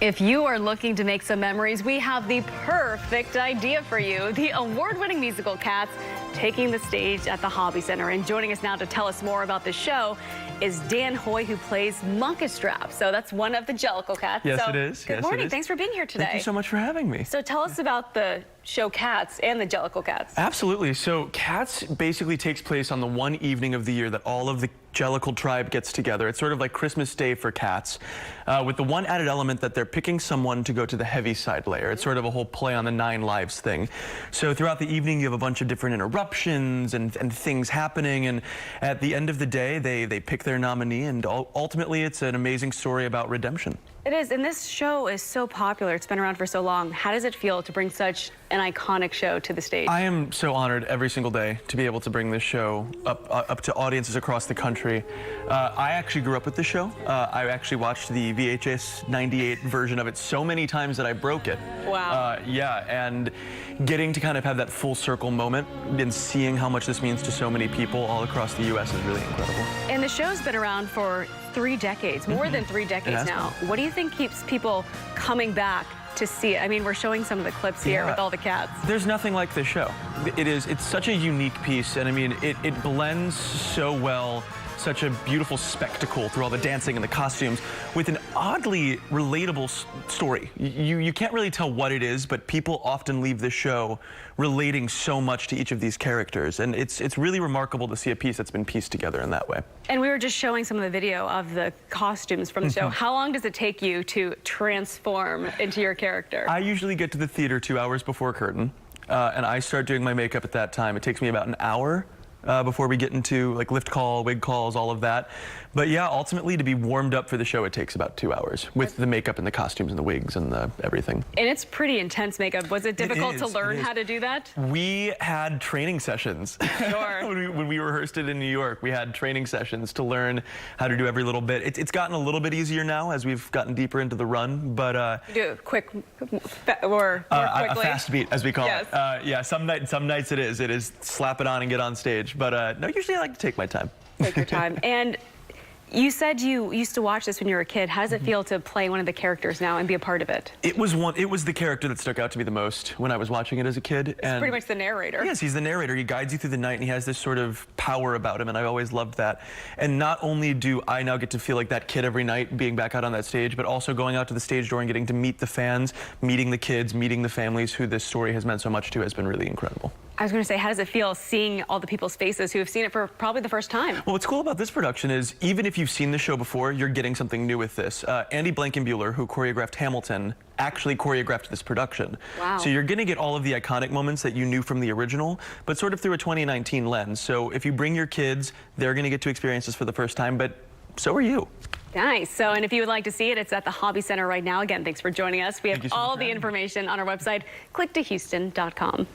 If you are looking to make some memories, we have the perfect idea for you. The award-winning musical Cats taking the stage at the Hobby Center. And joining us now to tell us more about the show is Dan Hoy, who plays Munkustrap. So that's one of the Jellicle Cats. Yes, so, it is. Good morning. Thanks for being here today. Thank you so much for having me. So tell us about the show Cats and the Jellicle Cats. Absolutely. So Cats basically takes place on the one evening of the year that all of the Jellicle tribe gets together. It's sort of like Christmas Day for cats, with the one added element that they're picking someone to go to the heavy side layer. It's sort of a whole play on the 9 lives thing. So throughout the evening, you have a bunch of different interruptions and things happening. And at the end of the day, they pick their nominee. And ultimately, it's an amazing story about redemption. It is, and this show is so popular. It's been around for so long. How does it feel to bring such an iconic show to the stage? I am so honored every single day to be able to bring this show up to audiences across the country. I actually grew up with this show. I actually watched the VHS 98 version of it so many times that I broke it. Wow. Yeah, and getting to kind of have that full circle moment and seeing how much this means to so many people all across the U.S. is really incredible. And the show's been around for 3 decades, more than 3 decades now. What do you think keeps people coming back to see it? I mean, we're showing some of the clips here with all the cats. There's nothing like this show. It's such a unique piece, and I mean, it blends so well, such a beautiful spectacle through all the dancing and the costumes with an oddly relatable story. You can't really tell what it is, but people often leave the show relating so much to each of these characters, and it's really remarkable to see a piece that's been pieced together in that way. And we were just showing some of the video of the costumes from the show. How long does it take you to transform into your character? I usually get to the theater 2 hours before curtain, and I start doing my makeup at that time. It takes me about an hour before we get into like lift call, wig calls, all of that. But yeah, ultimately to be warmed up for the show, it takes about 2 hours with the makeup and the costumes and the wigs and the everything. And it's pretty intense makeup. Was it difficult to learn how to do that? We had training sessions. Sure. when we rehearsed it in New York, we had training sessions to learn how to do every little bit. It's gotten a little bit easier now as we've gotten deeper into the run, but do it quick or a quickly. fast beat, as we call Yes. it. Yeah, some nights it is slap it on and get on stage. But no, usually I like to take my time. Take your time. And you said you used to watch this when you were a kid. How does it feel to play one of the characters now and be a part of it? It was the character that stuck out to me the most when I was watching it as a kid. It's pretty much the narrator. Yes, he's the narrator. He guides you through the night, and he has this sort of power about him, and I always loved that. And not only do I now get to feel like that kid every night being back out on that stage, but also going out to the stage door and getting to meet the fans, meeting the kids, meeting the families who this story has meant so much to has been really incredible. I was going to say, how does it feel seeing all the people's faces who have seen it for probably the first time? Well, what's cool about this production is even if you've seen the show before, you're getting something new with this. Andy Blankenbuehler, who choreographed Hamilton, actually choreographed this production. Wow. So you're going to get all of the iconic moments that you knew from the original, but sort of through a 2019 lens. So if you bring your kids, they're going to get to experience this for the first time, but so are you. Nice. So, and if you would like to see it, it's at the Hobby Center right now. Again, thanks for joining us. We have all the information on our website, clicktohouston.com.